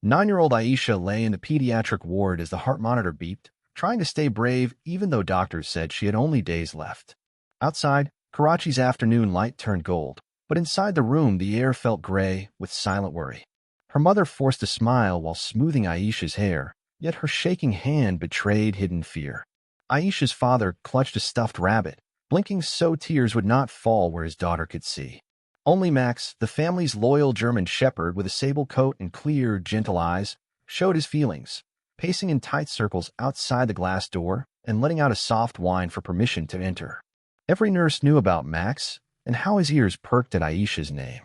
9-year-old Aisha lay in the pediatric ward as the heart monitor beeped, trying to stay brave even though doctors said she had only days left. Outside, Karachi's afternoon light turned gold, but inside the room the air felt gray with silent worry. Her mother forced a smile while smoothing Aisha's hair, yet her shaking hand betrayed hidden fear. Aisha's father clutched a stuffed rabbit, blinking so tears would not fall where his daughter could see. Only Max, the family's loyal German shepherd with a sable coat and clear, gentle eyes, showed his feelings, pacing in tight circles outside the glass door and letting out a soft whine for permission to enter. Every nurse knew about Max and how his ears perked at Aisha's name.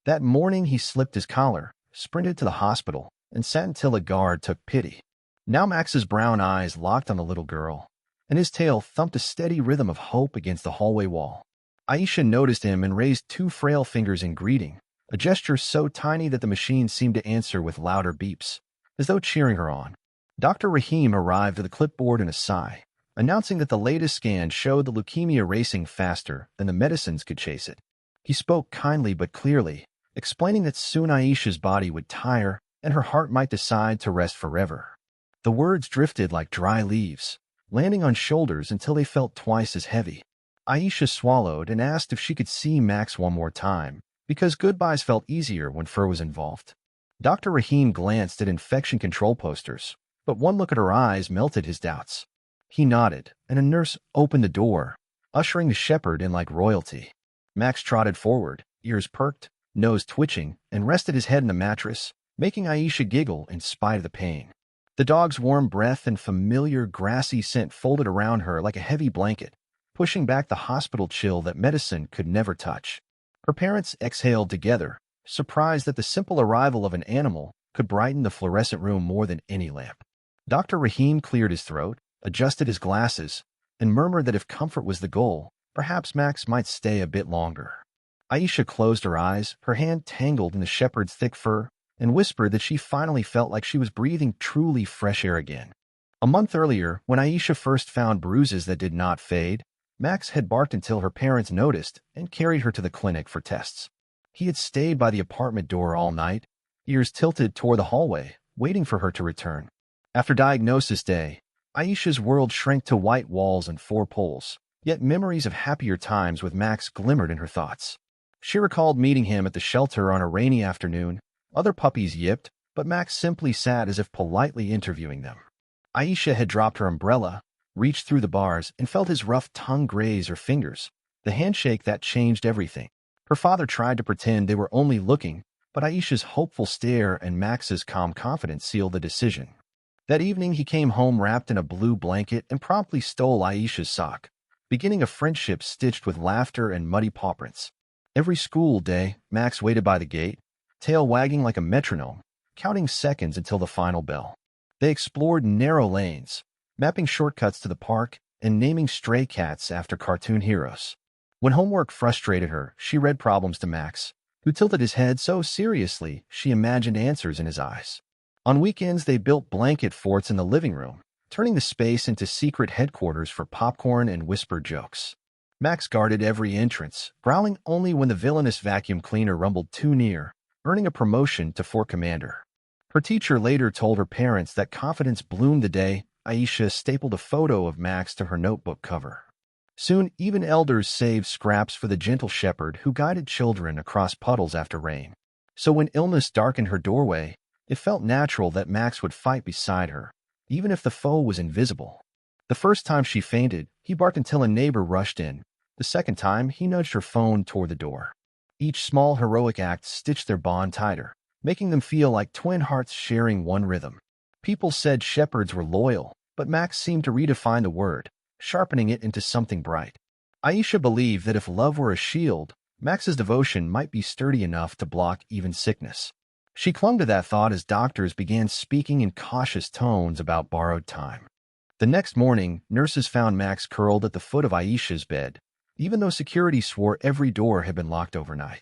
That morning he slipped his collar, sprinted to the hospital, and sat until a guard took pity. Now Max's brown eyes locked on the little girl, and his tail thumped a steady rhythm of hope against the hallway wall. Aisha noticed him and raised two frail fingers in greeting, a gesture so tiny that the machine seemed to answer with louder beeps, as though cheering her on. Dr. Rahim arrived with a clipboard and a sigh, announcing that the latest scan showed the leukemia racing faster than the medicines could chase it. He spoke kindly but clearly, explaining that soon Aisha's body would tire and her heart might decide to rest forever. The words drifted like dry leaves, landing on shoulders until they felt twice as heavy. Aisha swallowed and asked if she could see Max one more time, because goodbyes felt easier when fur was involved. Dr. Rahim glanced at infection control posters, but one look at her eyes melted his doubts. He nodded, and a nurse opened the door, ushering the shepherd in like royalty. Max trotted forward, ears perked, nose twitching, and rested his head in the mattress, making Aisha giggle in spite of the pain. The dog's warm breath and familiar grassy scent folded around her like a heavy blanket, pushing back the hospital chill that medicine could never touch. Her parents exhaled together, surprised that the simple arrival of an animal could brighten the fluorescent room more than any lamp. Dr. Rahim cleared his throat, adjusted his glasses, and murmured that if comfort was the goal, perhaps Max might stay a bit longer. Aisha closed her eyes, her hand tangled in the shepherd's thick fur, and whispered that she finally felt like she was breathing truly fresh air again. A month earlier, when Aisha first found bruises that did not fade, Max had barked until her parents noticed and carried her to the clinic for tests. He had stayed by the apartment door all night, ears tilted toward the hallway, waiting for her to return. After diagnosis day, Aisha's world shrank to white walls and four poles, yet memories of happier times with Max glimmered in her thoughts. She recalled meeting him at the shelter on a rainy afternoon. Other puppies yipped, but Max simply sat as if politely interviewing them. Aisha had dropped her umbrella, reached through the bars, and felt his rough tongue graze her fingers, the handshake that changed everything. Her father tried to pretend they were only looking, but Aisha's hopeful stare and Max's calm confidence sealed the decision. That evening he came home wrapped in a blue blanket and promptly stole Aisha's sock, beginning a friendship stitched with laughter and muddy paw prints. Every school day, Max waited by the gate, tail wagging like a metronome, counting seconds until the final bell. They explored narrow lanes, mapping shortcuts to the park and naming stray cats after cartoon heroes. When homework frustrated her, she read problems to Max, who tilted his head so seriously she imagined answers in his eyes. On weekends, they built blanket forts in the living room, turning the space into secret headquarters for popcorn and whispered jokes. Max guarded every entrance, growling only when the villainous vacuum cleaner rumbled too near, earning a promotion to fort commander. Her teacher later told her parents that confidence bloomed the day Aisha stapled a photo of Max to her notebook cover. Soon, even elders saved scraps for the gentle shepherd who guided children across puddles after rain. So when illness darkened her doorway, it felt natural that Max would fight beside her, even if the foe was invisible. The first time she fainted, he barked until a neighbor rushed in. The second time, he nudged her phone toward the door. Each small heroic act stitched their bond tighter, making them feel like twin hearts sharing one rhythm. People said shepherds were loyal, but Max seemed to redefine the word, sharpening it into something bright. Aisha believed that if love were a shield, Max's devotion might be sturdy enough to block even sickness. She clung to that thought as doctors began speaking in cautious tones about borrowed time. The next morning, nurses found Max curled at the foot of Aisha's bed, even though security swore every door had been locked overnight.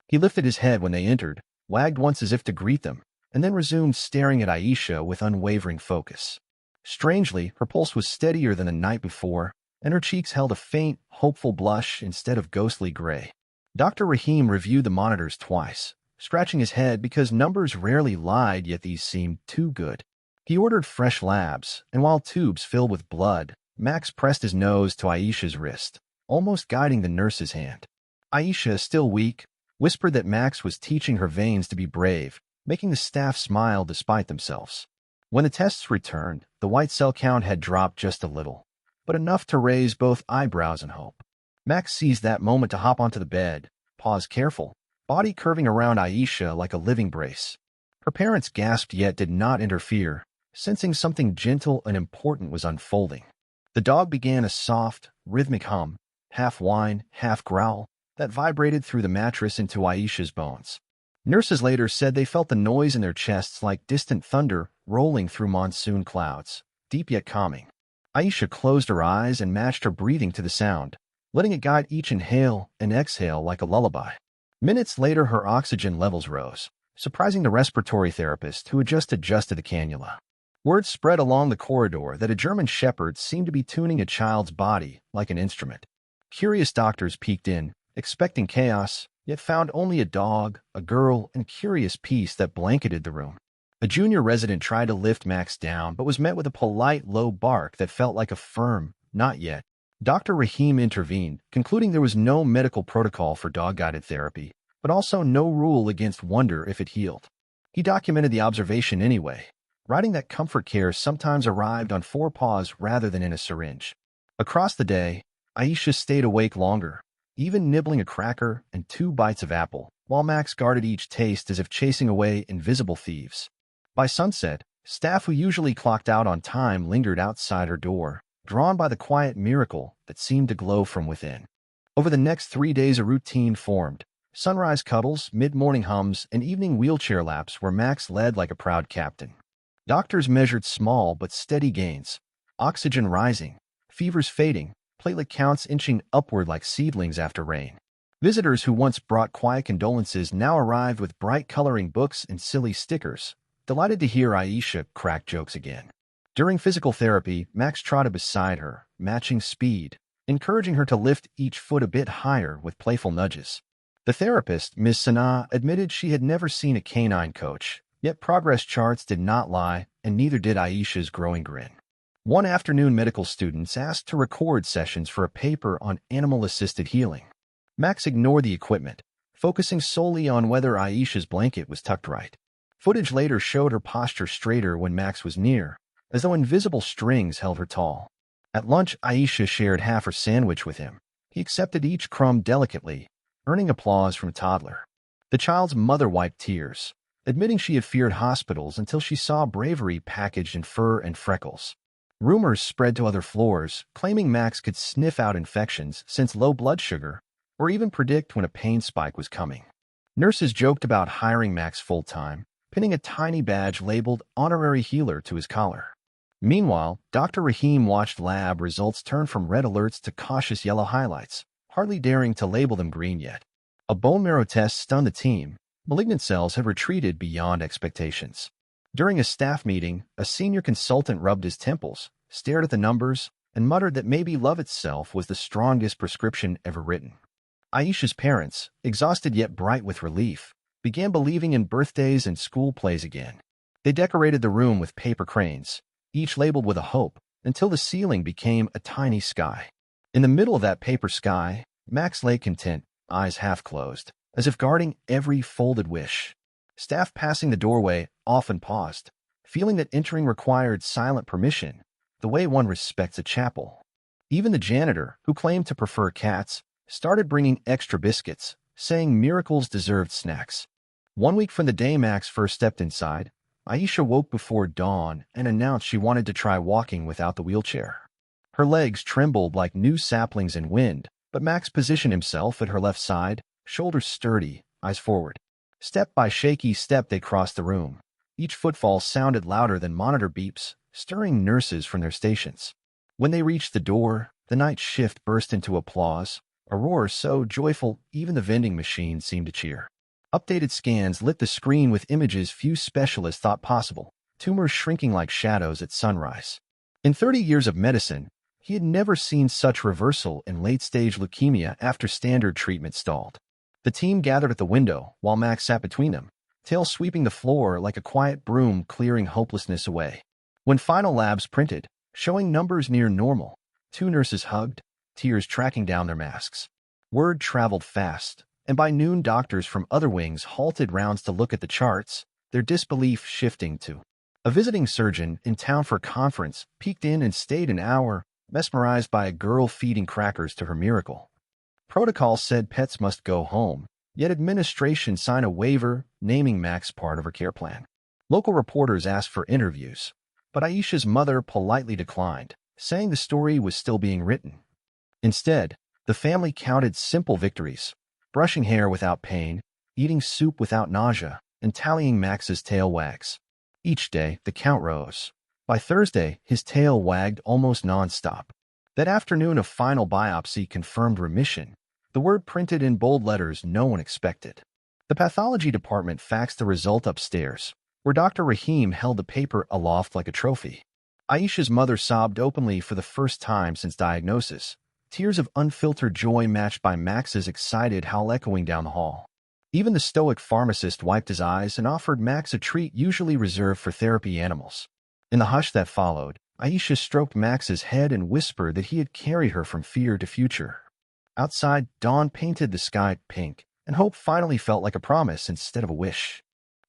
He lifted his head when they entered, wagged once as if to greet them, and then resumed staring at Aisha with unwavering focus. Strangely, her pulse was steadier than the night before, and her cheeks held a faint, hopeful blush instead of ghostly gray. Dr. Rahim reviewed the monitors twice, scratching his head because numbers rarely lied, yet these seemed too good. He ordered fresh labs, and while tubes filled with blood, Max pressed his nose to Aisha's wrist, almost guiding the nurse's hand. Aisha, still weak, whispered that Max was teaching her veins to be brave, making the staff smile despite themselves. When the tests returned, the white cell count had dropped just a little, but enough to raise both eyebrows in hope. Max seized that moment to hop onto the bed, paws careful, body curving around Aisha like a living brace. Her parents gasped yet did not interfere, sensing something gentle and important was unfolding. The dog began a soft, rhythmic hum, half whine, half growl, that vibrated through the mattress into Aisha's bones. Nurses later said they felt the noise in their chests like distant thunder rolling through monsoon clouds, deep yet calming. Aisha closed her eyes and matched her breathing to the sound, letting it guide each inhale and exhale like a lullaby. Minutes later, her oxygen levels rose, surprising the respiratory therapist who had just adjusted the cannula. Word spread along the corridor that a German shepherd seemed to be tuning a child's body like an instrument. Curious doctors peeked in, expecting chaos, yet found only a dog, a girl, and curious peace that blanketed the room. A junior resident tried to lift Max down, but was met with a polite, low bark that felt like a firm, "Not yet." Dr. Rahim intervened, concluding there was no medical protocol for dog-guided therapy, but also no rule against wonder if it healed. He documented the observation anyway, writing that comfort care sometimes arrived on 4 paws rather than in a syringe. Across the day, Aisha stayed awake longer, even nibbling a cracker and 2 bites of apple, while Max guarded each taste as if chasing away invisible thieves. By sunset, staff who usually clocked out on time lingered outside her door, drawn by the quiet miracle that seemed to glow from within. Over the next 3 days, a routine formed. Sunrise cuddles, mid-morning hums, and evening wheelchair laps where Max led like a proud captain. Doctors measured small but steady gains, oxygen rising, fevers fading, platelet counts inching upward like seedlings after rain. Visitors who once brought quiet condolences now arrived with bright coloring books and silly stickers, delighted to hear Aisha crack jokes again. During physical therapy, Max trotted beside her, matching speed, encouraging her to lift each foot a bit higher with playful nudges. The therapist, Ms. Sanaa, admitted she had never seen a canine coach, yet progress charts did not lie, and neither did Aisha's growing grin. One afternoon, medical students asked to record sessions for a paper on animal-assisted healing. Max ignored the equipment, focusing solely on whether Aisha's blanket was tucked right. Footage later showed her posture straighter when Max was near, as though invisible strings held her tall. At lunch, Aisha shared half her sandwich with him. He accepted each crumb delicately, earning applause from a toddler. The child's mother wiped tears, admitting she had feared hospitals until she saw bravery packaged in fur and freckles. Rumors spread to other floors, claiming Max could sniff out infections, sense low blood sugar, or even predict when a pain spike was coming. Nurses joked about hiring Max full-time, pinning a tiny badge labeled Honorary Healer to his collar. Meanwhile, Dr. Rahim watched lab results turn from red alerts to cautious yellow highlights, hardly daring to label them green yet. A bone marrow test stunned the team. Malignant cells had retreated beyond expectations. During a staff meeting, a senior consultant rubbed his temples, stared at the numbers, and muttered that maybe love itself was the strongest prescription ever written. Aisha's parents, exhausted yet bright with relief, began believing in birthdays and school plays again. They decorated the room with paper cranes, each labeled with a hope, until the ceiling became a tiny sky. In the middle of that paper sky, Max lay content, eyes half closed, as if guarding every folded wish. Staff passing the doorway often paused, feeling that entering required silent permission, the way one respects a chapel. Even the janitor, who claimed to prefer cats, started bringing extra biscuits, saying miracles deserved snacks. 1 week from the day Max first stepped inside, Aisha woke before dawn and announced she wanted to try walking without the wheelchair. Her legs trembled like new saplings in wind, but Max positioned himself at her left side, shoulders sturdy, eyes forward. Step by shaky step they crossed the room. Each footfall sounded louder than monitor beeps, stirring nurses from their stations. When they reached the door, the night shift burst into applause, a roar so joyful even the vending machine seemed to cheer. Updated scans lit the screen with images few specialists thought possible, tumors shrinking like shadows at sunrise. In 30 years of medicine, he had never seen such reversal in late-stage leukemia after standard treatment stalled. The team gathered at the window while Max sat between them, tail sweeping the floor like a quiet broom clearing hopelessness away. When final labs printed, showing numbers near normal, two nurses hugged, tears tracking down their masks. Word traveled fast, and by noon doctors from other wings halted rounds to look at the charts, their disbelief shifting to a visiting surgeon in town for a conference peeked in and stayed an hour, mesmerized by a girl feeding crackers to her miracle. Protocol said pets must go home, yet administration signed a waiver naming Max part of her care plan. Local reporters asked for interviews, but Aisha's mother politely declined, saying the story was still being written. Instead, the family counted simple victories: brushing hair without pain, eating soup without nausea, and tallying Max's tail wags. Each day, the count rose. By Thursday, his tail wagged almost non-stop. That afternoon, a final biopsy confirmed remission, the word printed in bold letters no one expected. The pathology department faxed the result upstairs, where Dr. Rahim held the paper aloft like a trophy. Aisha's mother sobbed openly for the first time since diagnosis, tears of unfiltered joy matched by Max's excited howl echoing down the hall. Even the stoic pharmacist wiped his eyes and offered Max a treat usually reserved for therapy animals. In the hush that followed, Aisha stroked Max's head and whispered that he had carried her from fear to future. Outside, dawn painted the sky pink, and hope finally felt like a promise instead of a wish.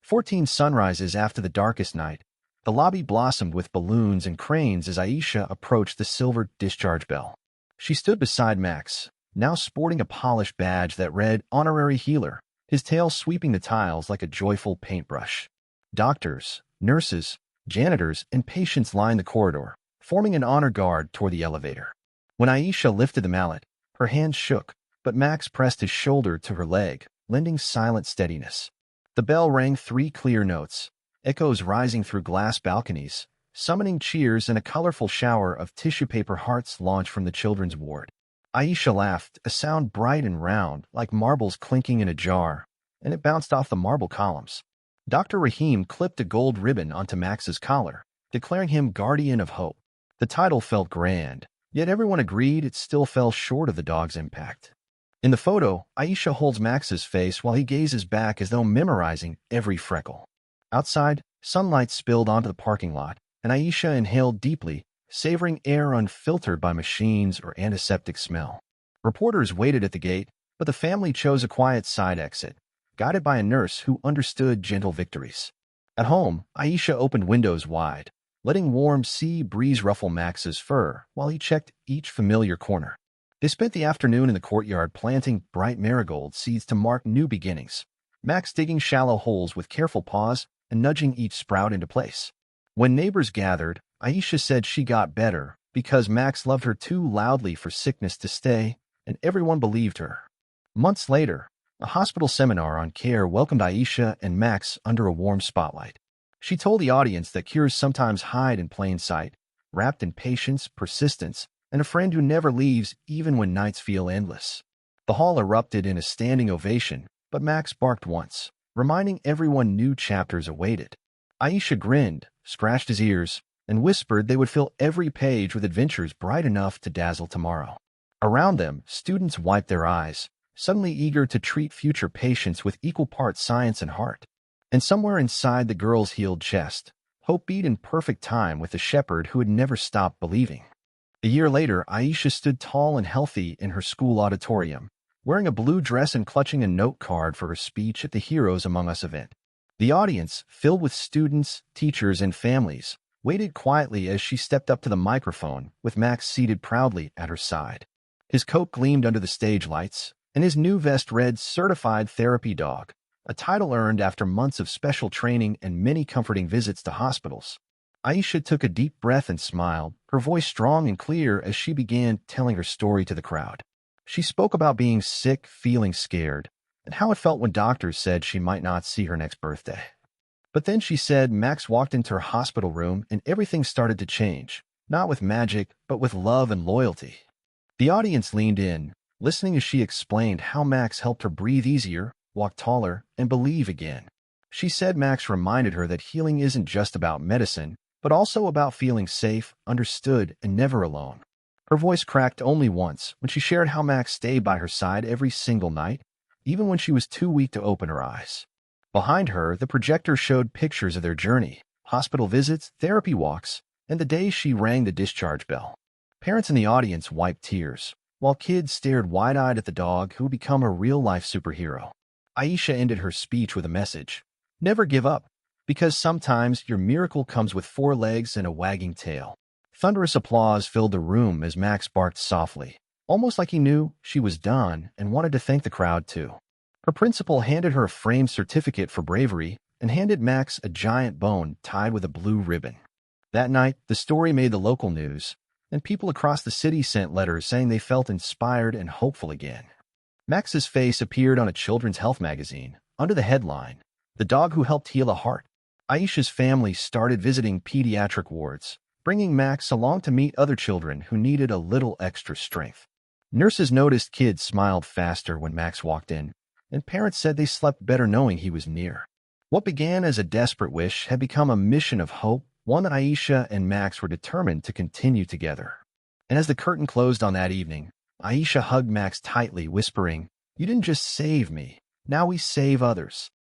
14 sunrises after the darkest night, the lobby blossomed with balloons and cranes as Aisha approached the silver discharge bell. She stood beside Max, now sporting a polished badge that read Honorary Healer, his tail sweeping the tiles like a joyful paintbrush. Doctors, nurses, janitors, and patients lined the corridor, forming an honor guard toward the elevator. When Aisha lifted the mallet, her hand shook, but Max pressed his shoulder to her leg, lending silent steadiness. The bell rang 3 clear notes, echoes rising through glass balconies, summoning cheers and a colorful shower of tissue paper hearts launched from the children's ward. Aisha laughed, a sound bright and round, like marbles clinking in a jar, and it bounced off the marble columns. Dr. Rahim clipped a gold ribbon onto Max's collar, declaring him Guardian of Hope. The title felt grand, yet everyone agreed it still fell short of the dog's impact. In the photo, Aisha holds Max's face while he gazes back as though memorizing every freckle. Outside, sunlight spilled onto the parking lot, and Aisha inhaled deeply, savoring air unfiltered by machines or antiseptic smell. Reporters waited at the gate, but the family chose a quiet side exit, guided by a nurse who understood gentle victories. At home, Aisha opened windows wide, letting warm sea breeze ruffle Max's fur while he checked each familiar corner. They spent the afternoon in the courtyard planting bright marigold seeds to mark new beginnings, Max digging shallow holes with careful paws and nudging each sprout into place. When neighbors gathered, Aisha said she got better because Max loved her too loudly for sickness to stay, and everyone believed her. Months later, a hospital seminar on care welcomed Aisha and Max under a warm spotlight. She told the audience that cures sometimes hide in plain sight, wrapped in patience, persistence, and a friend who never leaves even when nights feel endless. The hall erupted in a standing ovation, but Max barked once, reminding everyone new chapters awaited. Aisha grinned, scratched his ears, and whispered they would fill every page with adventures bright enough to dazzle tomorrow. Around them, students wiped their eyes, suddenly eager to treat future patients with equal parts science and heart. And somewhere inside the girl's healed chest, hope beat in perfect time with the shepherd who had never stopped believing. A year later, Aisha stood tall and healthy in her school auditorium, wearing a blue dress and clutching a note card for her speech at the Heroes Among Us event. The audience, filled with students, teachers, and families, waited quietly as she stepped up to the microphone, with Max seated proudly at her side. His coat gleamed under the stage lights, and his new vest read Certified Therapy Dog, a title earned after months of special training and many comforting visits to hospitals. Aisha took a deep breath and smiled, her voice strong and clear as she began telling her story to the crowd. She spoke about being sick, feeling scared, and how it felt when doctors said she might not see her next birthday. But then she said Max walked into her hospital room and everything started to change, not with magic, but with love and loyalty. The audience leaned in, listening as she explained how Max helped her breathe easier, walk taller, and believe again. She said Max reminded her that healing isn't just about medicine, but also about feeling safe, understood, and never alone. Her voice cracked only once when she shared how Max stayed by her side every single night, even when she was too weak to open her eyes. Behind her, the projector showed pictures of their journey, hospital visits, therapy walks, and the day she rang the discharge bell. Parents in the audience wiped tears, while kids stared wide-eyed at the dog who would become a real-life superhero. Aisha ended her speech with a message: never give up, because sometimes your miracle comes with 4 legs and a wagging tail. Thunderous applause filled the room as Max barked softly, almost like he knew she was done and wanted to thank the crowd too. Her principal handed her a framed certificate for bravery and handed Max a giant bone tied with a blue ribbon. That night, the story made the local news, and people across the city sent letters saying they felt inspired and hopeful again. Max's face appeared on a children's health magazine, under the headline, "The Dog Who Helped Heal a Heart." Aisha's family started visiting pediatric wards, bringing Max along to meet other children who needed a little extra strength. Nurses noticed kids smiled faster when Max walked in, and parents said they slept better knowing he was near. What began as a desperate wish had become a mission of hope, one that Aisha and Max were determined to continue together. And as the curtain closed on that evening, Aisha hugged Max tightly, whispering, "You didn't just save me. Now we save others."